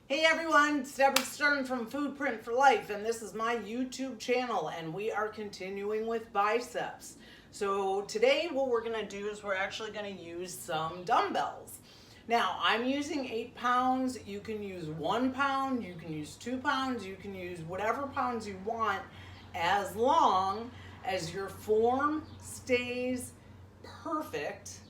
Hey everyone, it's Deborah Stern from Foodprint for Life, and this is my YouTube channel, and we are continuing with biceps. So today what we're going to do is we're actually going to use some dumbbells. Now, I'm using 8 pounds. You can use 1 pound, you can use 2 pounds, you can use whatever pounds you want, as long as your form stays perfect.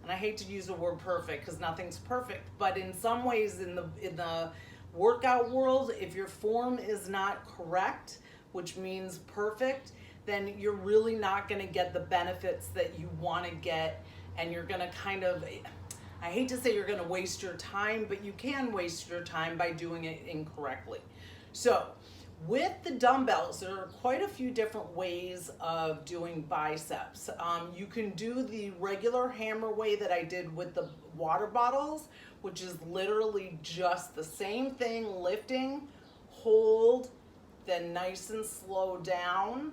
And I hate to use the word perfect because nothing's perfect, but in some ways in the workout world, if your form is not correct, which means perfect, then you're really not going to get the benefits that you want to get, and you're going to kind of, I hate to say you're going to waste your time, but you can waste your time by doing it incorrectly. So with the dumbbells, there are quite a few different ways of doing biceps. You can do the regular hammer way that I did with the water bottles, which is literally just the same thing, lifting, hold, then nice and slow down,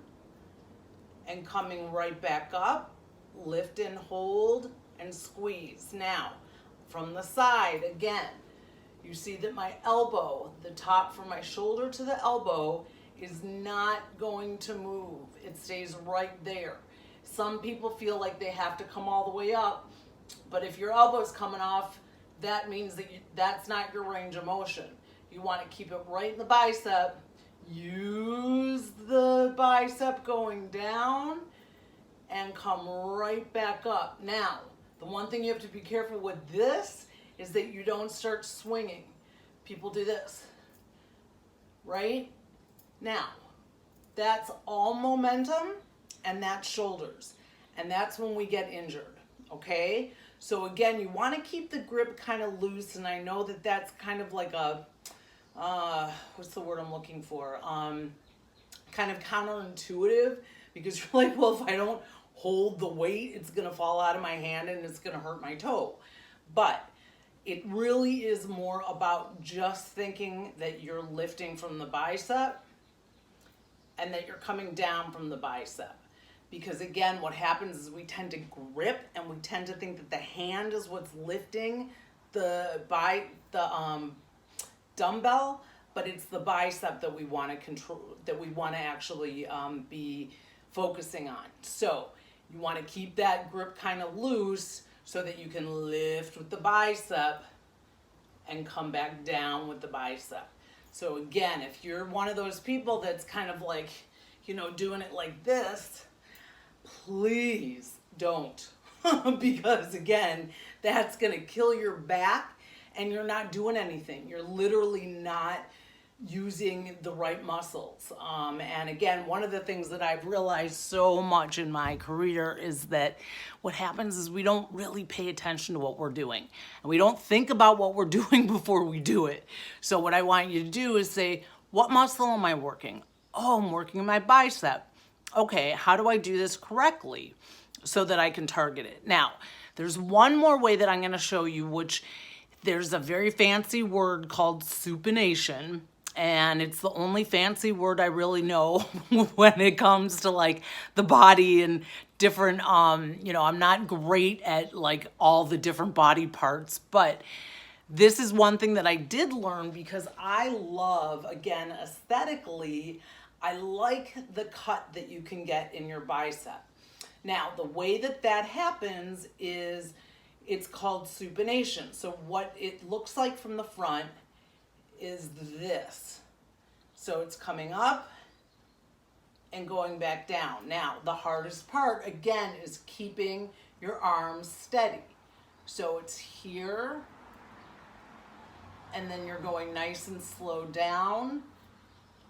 and coming right back up, lift and hold, and squeeze. Now, from the side, again, you see that my elbow, the top from my shoulder to the elbow, is not going to move. It stays right there. Some people feel like they have to come all the way up, but if your elbow's coming off, that means that that's not your range of motion. You want to keep it right in the bicep. Use the bicep going down and come right back up. Now, the one thing you have to be careful with this is that you don't start swinging. People do this, right? Now, that's all momentum, and that's shoulders. And that's when we get injured, okay? So again, you want to keep the grip kind of loose, and I know that that's kind of like a, what's the word I'm looking for? Kind of counterintuitive, because you're like, well, if I don't hold the weight, it's going to fall out of my hand and it's going to hurt my toe. But it really is more about just thinking that you're lifting from the bicep and that you're coming down from the bicep. Because again, what happens is we tend to grip and we tend to think that the hand is what's lifting the dumbbell, but it's the bicep that we want to control, that we want to actually be focusing on. So you want to keep that grip kind of loose so that you can lift with the bicep and come back down with the bicep. So again, if you're one of those people that's kind of like, doing it like this, please don't. Because again, that's going to kill your back and you're not doing anything. You're literally not using the right muscles. And again, one of the things that I've realized so much in my career is that what happens is we don't really pay attention to what we're doing. And we don't think about what we're doing before we do it. So what I want you to do is say, what muscle am I working? Oh, I'm working my bicep. Okay, how do I do this correctly so that I can target it? Now, there's one more way that I'm going to show you, which there's a very fancy word called supination. And it's the only fancy word I really know when it comes to like the body and different, I'm not great at like all the different body parts, but this is one thing that I did learn because I love, again, aesthetically, I like the cut that you can get in your bicep. Now, the way that that happens is it's called supination. So what it looks like from the front is this. So it's coming up and going back down. Now, the hardest part, again, is keeping your arms steady. So it's here, and then you're going nice and slow down,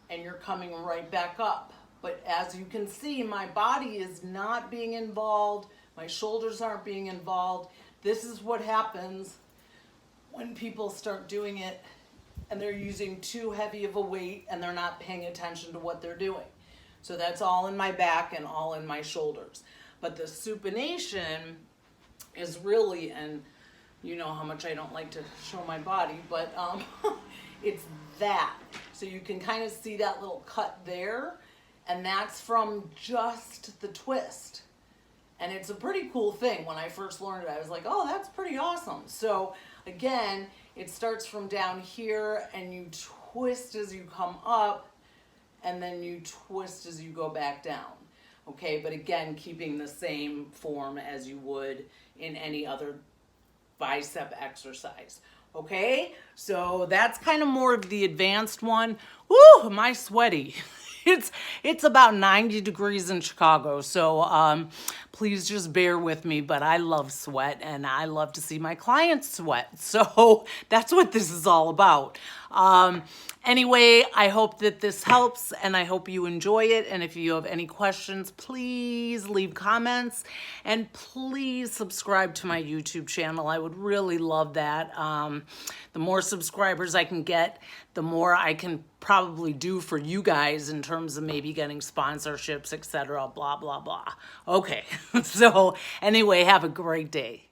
and you're coming right back up. But as you can see, my body is not being involved. My shoulders aren't being involved. This is what happens when people start doing it and they're using too heavy of a weight and they're not paying attention to what they're doing. So that's all in my back and all in my shoulders. But the supination is really, and you know how much I don't like to show my body, but it's that. So you can kind of see that little cut there, and that's from just the twist. And it's a pretty cool thing. When I first learned it, I was like, oh, that's pretty awesome. So again, it starts from down here and you twist as you come up and then you twist as you go back down. Okay, but again, keeping the same form as you would in any other bicep exercise. Okay, so that's kind of more of the advanced one. Woo, am I sweaty? It's about 90 degrees in Chicago, so please just bear with me, but I love sweat and I love to see my clients sweat. So that's what this is all about. Anyway, I hope that this helps and I hope you enjoy it. And if you have any questions, please leave comments and please subscribe to my YouTube channel. I would really love that. The more subscribers I can get, the more I can probably do for you guys in terms of maybe getting sponsorships, etc. Blah, blah, blah. Okay, so anyway, have a great day.